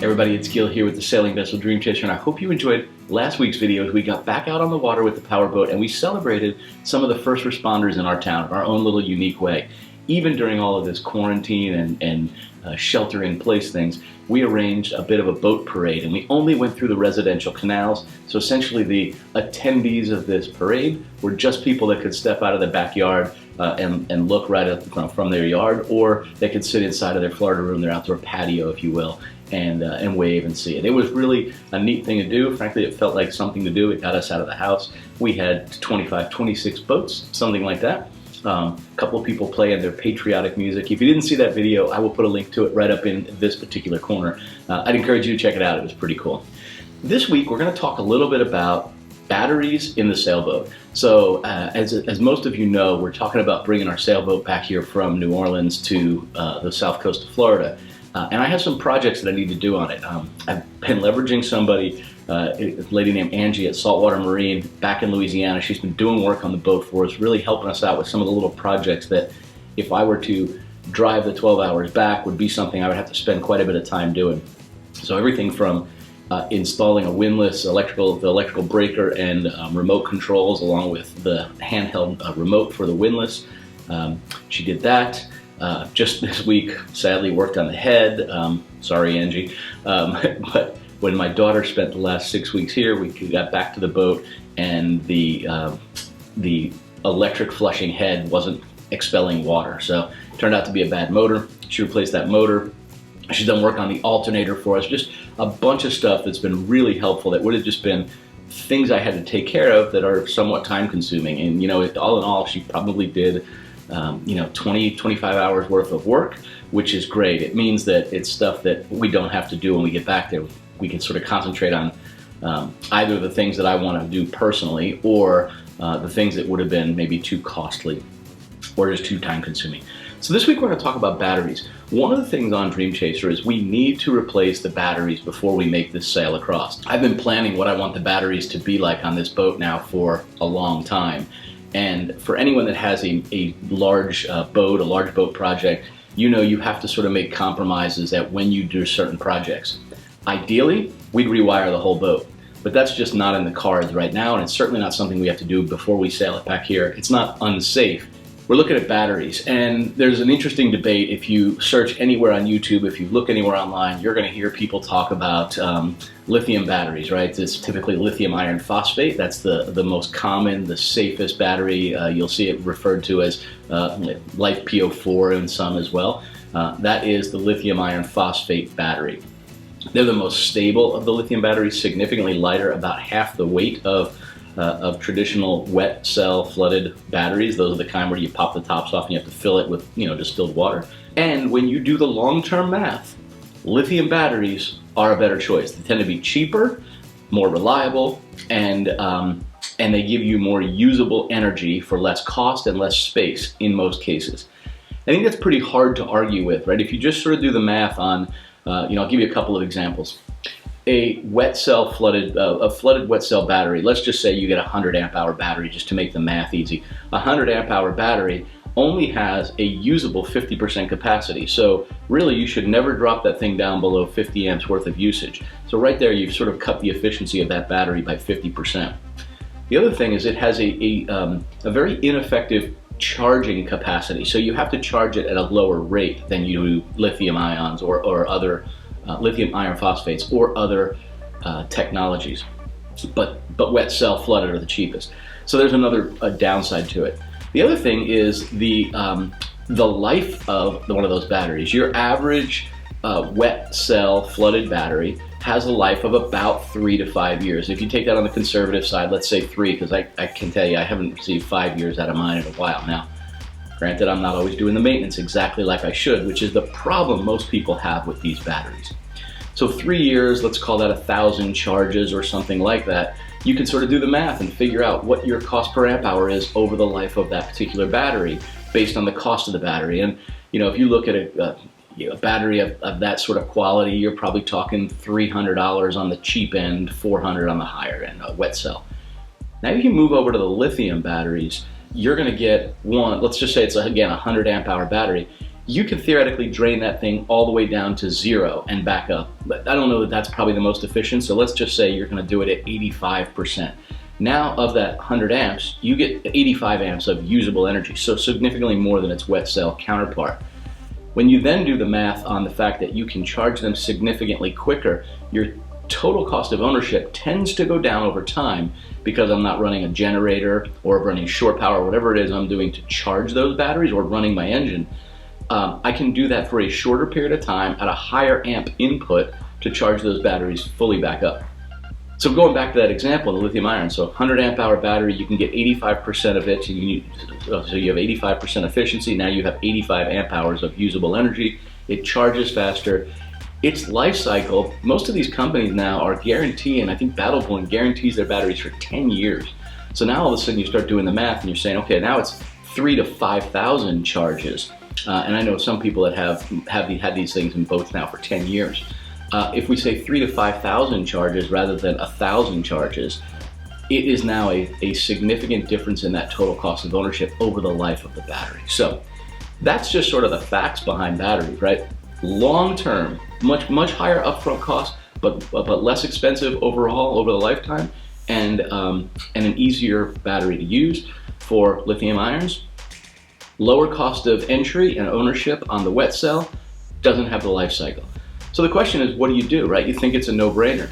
Everybody, it's Gil here with the Sailing Vessel Dream Chaser, and I hope you enjoyed last week's video as we got back out on the water with the powerboat and we celebrated some of the first responders in our town in our own little unique way. Even during all of this quarantine and shelter-in-place things, we arranged a bit of a boat parade, and we only went through the residential canals. So essentially the attendees of this parade were just people that could step out of the backyard and look right at from their yard, or they could sit inside of their Florida room, their outdoor patio, if you will, and wave and see it. It was really a neat thing to do. Frankly, it felt like something to do. It got us out of the house. We had 25, 26 boats, something like that. A couple of people playing their patriotic music. If you didn't see that video, I will put a link to it right up in this particular corner. I'd encourage you to check it out. It was pretty cool. This week, we're going to talk a little bit about batteries in the sailboat. So as most of you know, we're talking about bringing our sailboat back here from New Orleans to the south coast of Florida. And I have some projects that I need to do on it. I've been leveraging somebody, a lady named Angie at Saltwater Marine back in Louisiana. She's been doing work on the boat for us, really helping us out with some of the little projects that if I were to drive the 12 hours back would be something I would have to spend quite a bit of time doing. So everything from installing a windlass, the electrical breaker and remote controls along with the handheld remote for the windlass. She did that. Just this week, sadly, worked on the head. Sorry, Angie. But when my daughter spent the last 6 weeks here, we got back to the boat and the electric flushing head wasn't expelling water. So it turned out to be a bad motor. She replaced that motor. She's done work on the alternator for us. Just a bunch of stuff that's been really helpful that would have just been things I had to take care of that are somewhat time consuming. And, you know, all in all, she probably did 20, 25 hours worth of work, which is great. It means that it's stuff that we don't have to do when we get back there. We can sort of concentrate on either the things that I want to do personally or the things that would have been maybe too costly or just too time consuming. So this week we're going to talk about batteries. One of the things on Dream Chaser is we need to replace the batteries before we make this sail across. I've been planning what I want the batteries to be like on this boat now for a long time. And for anyone that has a large boat, a large boat project, you know you have to sort of make compromises that when you do certain projects. Ideally, we'd rewire the whole boat, but that's just not in the cards right now, and it's certainly not something we have to do before we sail it back here. It's not unsafe. We're looking at batteries, and there's an interesting debate. If you search anywhere on YouTube, if you look anywhere online, you're going to hear people talk about lithium batteries, right? It's typically lithium iron phosphate. That's the most common, the safest battery. You'll see it referred to as Life PO4 in some as well. That is the lithium iron phosphate battery. They're the most stable of the lithium batteries, significantly lighter, about half the weight of traditional wet cell flooded batteries. Those are the kind where you pop the tops off and you have to fill it with, distilled water. And when you do the long-term math, lithium batteries are a better choice. They tend to be cheaper, more reliable, and they give you more usable energy for less cost and less space in most cases. I think that's pretty hard to argue with, right? If you just sort of do the math on, I'll give you a couple of examples. A flooded wet cell battery, let's just say you get a 100 amp hour battery just to make the math easy. A 100 amp hour battery only has a usable 50% capacity. So really you should never drop that thing down below 50 amps worth of usage. So right there you've sort of cut the efficiency of that battery by 50%. The other thing is it has a very ineffective charging capacity. So you have to charge it at a lower rate than you do lithium ions or other lithium iron phosphates or other technologies, but wet cell flooded are the cheapest. So there's another downside to it. The other thing is the life of one of those batteries. Your average wet cell flooded battery has a life of about 3 to 5 years. If you take that on the conservative side, let's say 3, because I can tell you I haven't received 5 years out of mine in a while now. Granted, I'm not always doing the maintenance exactly like I should, which is the problem most people have with these batteries. So 3 years, let's call that 1,000 charges or something like that. You can sort of do the math and figure out what your cost per amp hour is over the life of that particular battery based on the cost of the battery. And if you look at a battery of that sort of quality, you're probably talking $300 on the cheap end, $400 on the higher end, a wet cell. Now you can move over to the lithium batteries. You're going to get one, let's just say it's again a 100 amp hour battery. you can theoretically drain that thing all the way down to 0 and back up. But I don't know that that's probably the most efficient, so let's just say you're going to do it at 85%. Now, of that 100 amps, you get 85 amps of usable energy, so significantly more than its wet cell counterpart. When you then do the math on the fact that you can charge them significantly quicker, your total cost of ownership tends to go down over time because I'm not running a generator or running shore power, whatever it is I'm doing to charge those batteries or running my engine. I can do that for a shorter period of time at a higher amp input to charge those batteries fully back up. So going back to that example, the lithium ion, so 100 amp hour battery, you can get 85% of it, so you have 85% efficiency, now you have 85 amp hours of usable energy, it charges faster. Its life cycle, most of these companies now are guaranteeing, I think Battle Point guarantees their batteries for 10 years. So now all of a sudden you start doing the math and you're saying, okay, now it's 3,000 to 5,000 charges. And I know some people that have had these things in boats now for 10 years. If we say 3,000 to 5,000 charges rather than 1,000 charges, it is now a significant difference in that total cost of ownership over the life of the battery. So that's just sort of the facts behind batteries, right? Long term, much higher upfront cost, but less expensive overall over the lifetime, and an easier battery to use for lithium ions. Lower cost of entry and ownership on the wet cell, doesn't have the life cycle. So the question is, what do you do, right? You think it's a no-brainer.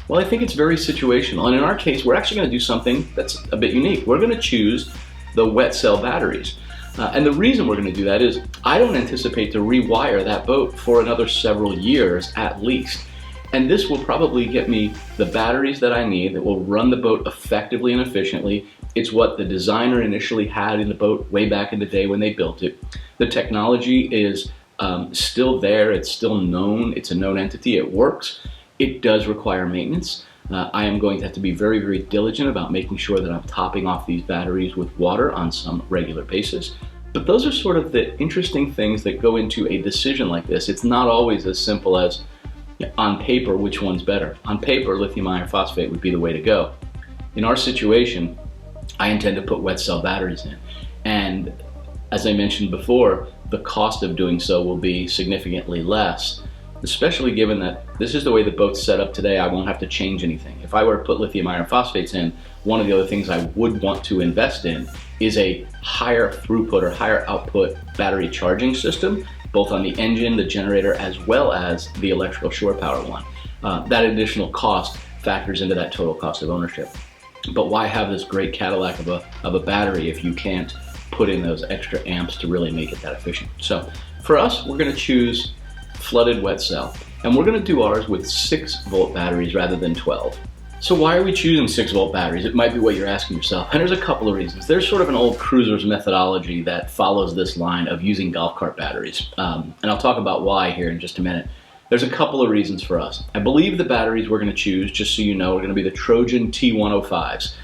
Well, I think it's very situational. And in our case, we're actually going to do something that's a bit unique. We're going to choose the wet cell batteries. And the reason we're going to do that is I don't anticipate to rewire that boat for another several years at least. And this will probably get me the batteries that I need that will run the boat effectively and efficiently. It's what the designer initially had in the boat way back in the day when they built it. The technology is still there, it's still known, it's a known entity, it works. It does require maintenance. I am going to have to be very, very diligent about making sure that I'm topping off these batteries with water on some regular basis. But those are sort of the interesting things that go into a decision like this. It's not always as simple as, on paper, which one's better. On paper, lithium iron phosphate would be the way to go. In our situation, I intend to put wet cell batteries in. And as I mentioned before, the cost of doing so will be significantly less, especially given that this is the way the boat's set up today. I won't have to change anything. If I were to put lithium iron phosphates in, one of the other things I would want to invest in is a higher throughput or higher output battery charging system, both on the engine, the generator, as well as the electrical shore power one. That additional cost factors into that total cost of ownership. But why have this great Cadillac of a battery if you can't put in those extra amps to really make it that efficient? So for us, we're going to choose flooded wet cell, and we're going to do ours with 6-volt batteries rather than 12. So why are we choosing 6-volt batteries? It might be what you're asking yourself, and there's a couple of reasons. There's sort of an old cruiser's methodology that follows this line of using golf cart batteries, and I'll talk about why here in just a minute. There's a couple of reasons for us. I believe the batteries we're going to choose, just so you know, are going to be the Trojan T105s.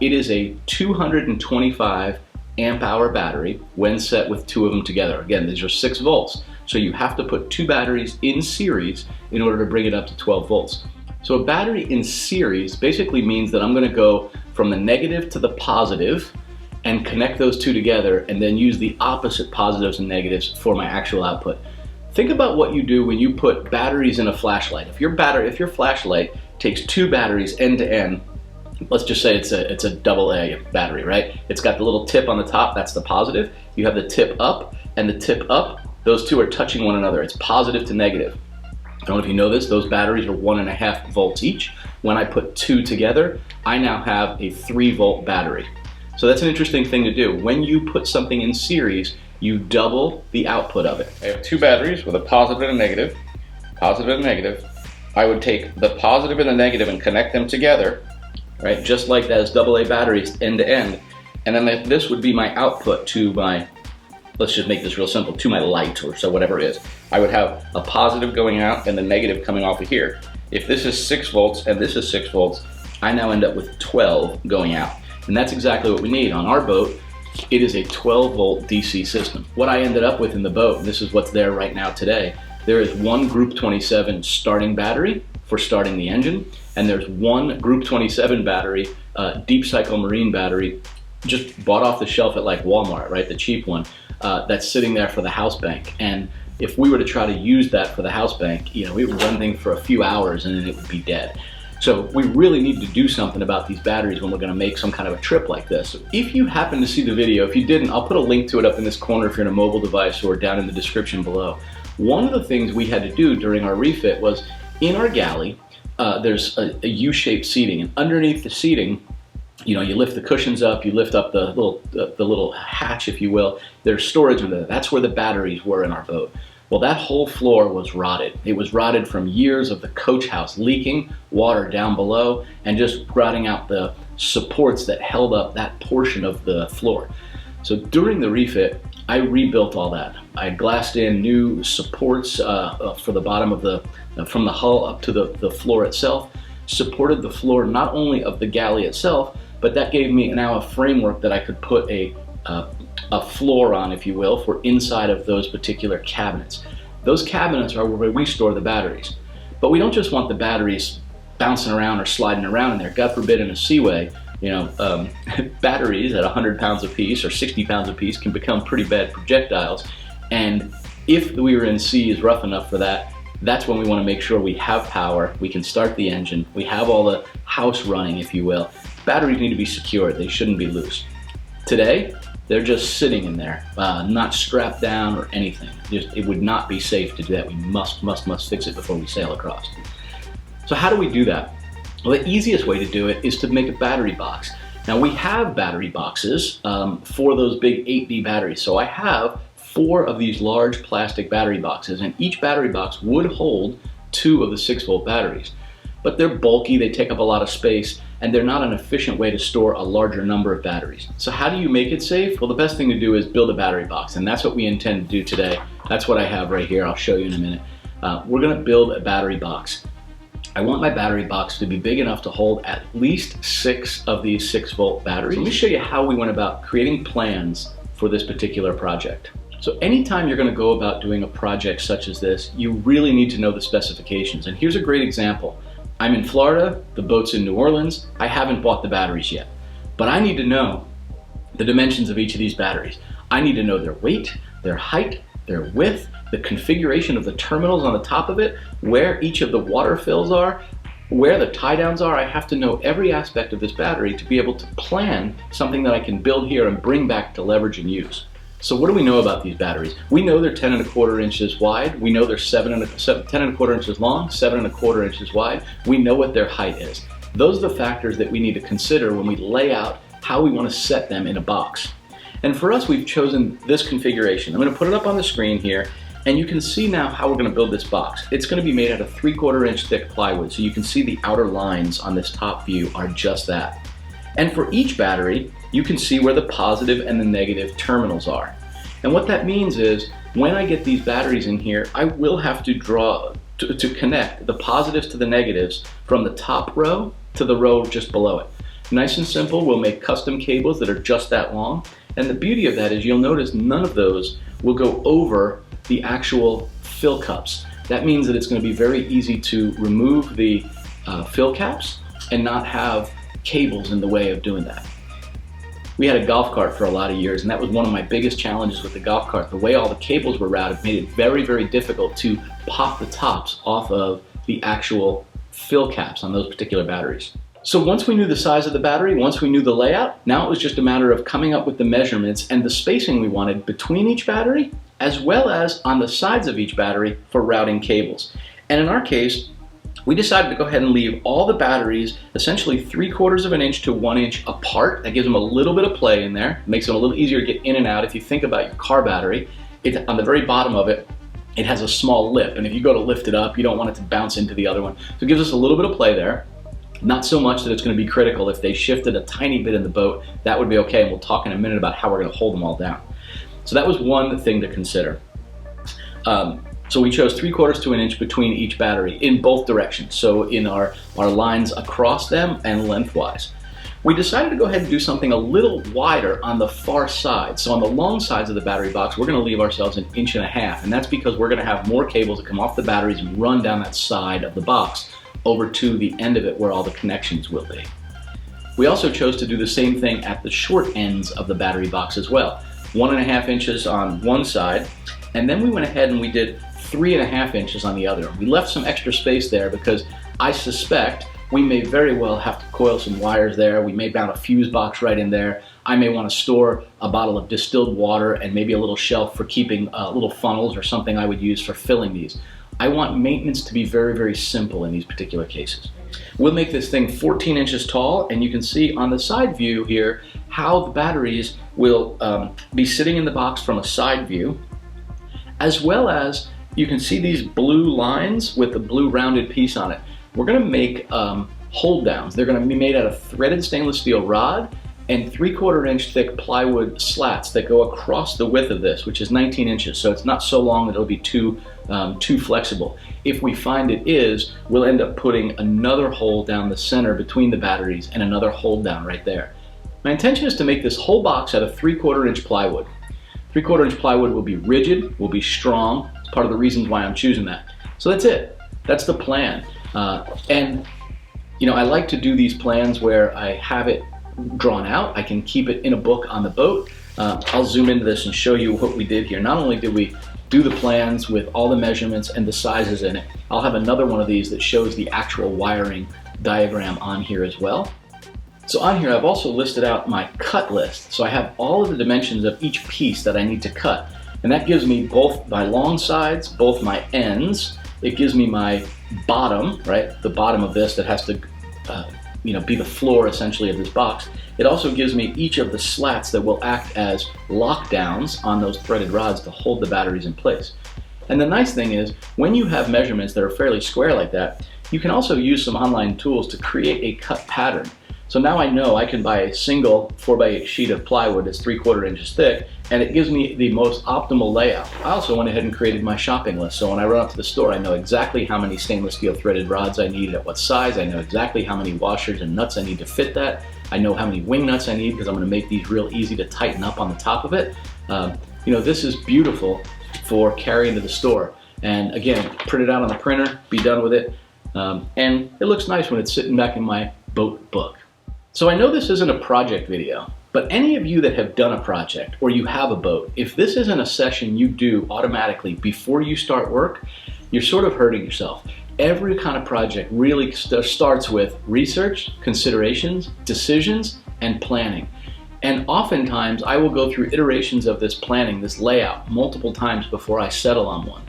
It is a 225 amp hour battery when set with 2 of them together. Again, these are 6 volts. So you have to put 2 batteries in series in order to bring it up to 12 volts. So a battery in series basically means that I'm going to go from the negative to the positive and connect those 2 together and then use the opposite positives and negatives for my actual output. Think about what you do when you put batteries in a flashlight. If your flashlight takes 2 batteries end to end, let's just say it's a AA battery, right? It's got the little tip on the top, that's the positive. You have the tip up and the tip up. Those 2 are touching one another. It's positive to negative. I don't know if you know this, those batteries are 1.5 volts each. When I put 2 together, I now have a 3-volt battery. So that's an interesting thing to do. When you put something in series, you double the output of it. I have 2 batteries with a positive and a negative, positive and negative. I would take the positive and the negative and connect them together, right? Just like those AA batteries end to end. And then this would be my output to my, let's just make this real simple, to my light or so whatever it is. I would have a positive going out and the negative coming off of here. If this is 6 volts and this is 6 volts, I now end up with 12 going out. And that's exactly what we need. On our boat, it is a 12-volt DC system. What I ended up with in the boat, and this is what's there right now today, there is one Group 27 starting battery for starting the engine, and there's one Group 27 battery, deep cycle marine battery, just bought off the shelf at like Walmart, right? The cheap one, that's sitting there for the house bank. And if we were to try to use that for the house bank, you know, it would run things for a few hours and then it would be dead. So we really need to do something about these batteries when we're going to make some kind of a trip like this. So if you happen to see the video, if you didn't, I'll put a link to it up in this corner if you're in a mobile device, or down in the description below. One of the things we had to do during our refit was, in our galley, there's a U-shaped seating, and underneath the seating, you know, you lift the cushions up, you lift up the little hatch, if you will. There's storage in there. That's where the batteries were in our boat. Well, that whole floor was rotted. It was rotted from years of the coach house leaking water down below and just rotting out the supports that held up that portion of the floor. So during the refit, I rebuilt all that. I glassed in new supports for the bottom of from the hull up to the floor itself, supported the floor not only of the galley itself, but that gave me now a framework that I could put a floor on, if you will, for inside of those particular cabinets. Those cabinets are where we store the batteries. But we don't just want the batteries bouncing around or sliding around in there. God forbid in a seaway, you know, batteries at 100 pounds a piece or 60 pounds a piece can become pretty bad projectiles. And if we were in seas rough enough for that, that's when we want to make sure we have power, we can start the engine, we have all the house running, if you will. Batteries need to be secured, they shouldn't be loose. Today, they're just sitting in there, not strapped down or anything. It would not be safe to do that. We must fix it before we sail across. So how do we do that? Well, the easiest way to do it is to make a battery box. Now we have battery boxes for those big 8B batteries. So I have 4 of these large plastic battery boxes, and each battery box would hold 2 of the 6-volt batteries. But they're bulky, they take up a lot of space, and they're not an efficient way to store a larger number of batteries. So how do you make it safe? Well, the best thing to do is build a battery box, and that's what we intend to do today. That's what I have right here. I'll show you in a minute. We're gonna build a battery box. I want my battery box to be big enough to hold at least 6 of these 6-volt batteries. So let me show you how we went about creating plans for this particular project. So anytime you're gonna go about doing a project such as this, you really need to know the specifications. And here's a great example. I'm in Florida, the boat's in New Orleans, I haven't bought the batteries yet. But I need to know the dimensions of each of these batteries. I need to know their weight, their height, their width, the configuration of the terminals on the top of it, where each of the water fills are, where the tie downs are. I have to know every aspect of this battery to be able to plan something that I can build here and bring back to leverage and use. So what do we know about these batteries? We know they're 10 1/4 inches wide. We know they're 10 1/4 inches long, 7 1/4 inches wide. We know what their height is. Those are the factors that we need to consider when we lay out how we want to set them in a box. And for us, we've chosen this configuration. I'm going to put it up on the screen here, and you can see now how we're going to build this box. It's going to be made out of 3/4 inch thick plywood, so you can see the outer lines on this top view are just that. And for each battery, you can see where the positive and the negative terminals are. And what that means is, when I get these batteries in here, I will have to draw, to connect the positives to the negatives from the top row to the row just below it. Nice and simple, we'll make custom cables that are just that long. And the beauty of that is you'll notice none of those will go over the actual fill cups. That means that it's going to be very easy to remove the fill caps and not have cables in the way of doing that. We had a golf cart for a lot of years, and that was one of my biggest challenges with the golf cart. The way all the cables were routed made it very, very difficult to pop the tops off of the actual fill caps on those particular batteries. So once we knew the size of the battery, once we knew the layout, now it was just a matter of coming up with the measurements and the spacing we wanted between each battery, as well as on the sides of each battery for routing cables. And in our case, we decided to go ahead and leave all the batteries essentially 3/4 inch to 1 inch apart. That gives them a little bit of play in there, makes them a little easier to get in and out. If you think about your car battery, on the very bottom of it, it has a small lip, and if you go to lift it up, you don't want it to bounce into the other one. So it gives us a little bit of play there. Not so much that it's going to be critical. If they shifted a tiny bit in the boat, that would be okay, and we'll talk in a minute about how we're going to hold them all down. So that was one thing to consider. So we chose 3/4 to 1 inch between each battery in both directions. So in our lines across them and lengthwise. We decided to go ahead and do something a little wider on the far side. So on the long sides of the battery box, we're going to leave ourselves 1.5 inches, and that's because we're going to have more cables that come off the batteries and run down that side of the box over to the end of it where all the connections will be. We also chose to do the same thing at the short ends of the battery box as well. 1.5 inches on one side, and then we went ahead and we did 3.5 inches on the other. We left some extra space there because I suspect we may very well have to coil some wires there. We may mount a fuse box right in there. I may want to store a bottle of distilled water and maybe a little shelf for keeping little funnels or something I would use for filling these. I want maintenance to be very, very simple in these particular cases. We'll make this thing 14 inches tall, and you can see on the side view here how the batteries will be sitting in the box from a side view, as well as you can see these blue lines with the blue rounded piece on it. We're going to make hold downs. They're going to be made out of threaded stainless steel rod and 3/4 inch thick plywood slats that go across the width of this, which is 19 inches. So it's not so long that it'll be too flexible. If we find it is, we'll end up putting another hole down the center between the batteries and another hold down right there. My intention is to make this whole box out of 3/4 inch plywood. 3/4 inch plywood will be rigid, will be strong. It's part of the reasons why I'm choosing that. So that's it. That's the plan. And you know, I like to do these plans where I have it drawn out. I can keep it in a book on the boat. I'll zoom into this and show you what we did here. Not only did we do the plans with all the measurements and the sizes in it, I'll have another one of these that shows the actual wiring diagram on here as well. So on here I've also listed out my cut list. So I have all of the dimensions of each piece that I need to cut. And that gives me both my long sides, both my ends. It gives me my bottom, right? The bottom of this that has to be the floor essentially of this box. It also gives me each of the slats that will act as lockdowns on those threaded rods to hold the batteries in place. And the nice thing is, when you have measurements that are fairly square like that, you can also use some online tools to create a cut pattern. So now I know I can buy a single 4x8 sheet of plywood that's 3/4 inches thick, and it gives me the most optimal layout. I also went ahead and created my shopping list, so when I run up to the store, I know exactly how many stainless steel threaded rods I need at what size. I know exactly how many washers and nuts I need to fit that. I know how many wing nuts I need because I'm going to make these real easy to tighten up on the top of it. This is beautiful for carrying to the store. And again, print it out on the printer, be done with it. And it looks nice when it's sitting back in my boat book. So I know this isn't a project video, but any of you that have done a project or you have a boat, if this isn't a session you do automatically before you start work, you're sort of hurting yourself. Every kind of project really starts with research, considerations, decisions, and planning. And oftentimes I will go through iterations of this planning, this layout, multiple times before I settle on one.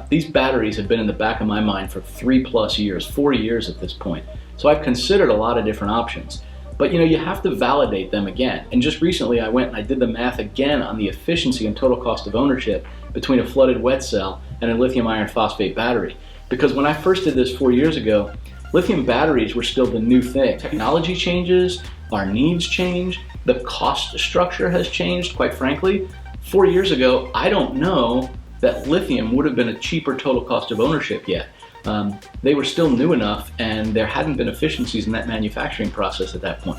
These batteries have been in the back of my mind for 3+ years, 4 years at this point. So I've considered a lot of different options. But you have to validate them again. And just recently I went and I did the math again on the efficiency and total cost of ownership between a flooded wet cell and a lithium iron phosphate battery. Because when I first did this 4 years ago, lithium batteries were still the new thing. Technology changes, our needs change, the cost structure has changed, quite frankly. 4 years ago, I don't know that lithium would have been a cheaper total cost of ownership yet. They were still new enough and there hadn't been efficiencies in that manufacturing process at that point.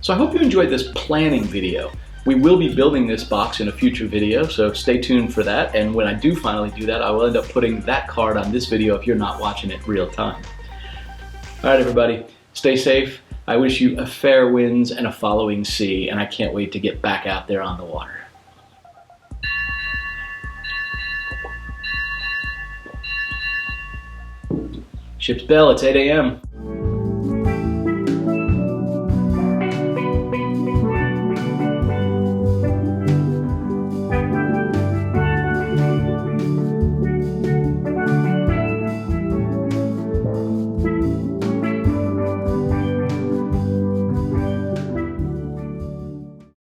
So I hope you enjoyed this planning video. We will be building this box in a future video, so stay tuned for that. And when I do finally do that, I will end up putting that card on this video if you're not watching it real time. All right, everybody, stay safe. I wish you a fair winds and a following sea, and I can't wait to get back out there on the water. Ship's bell, it's 8 a.m.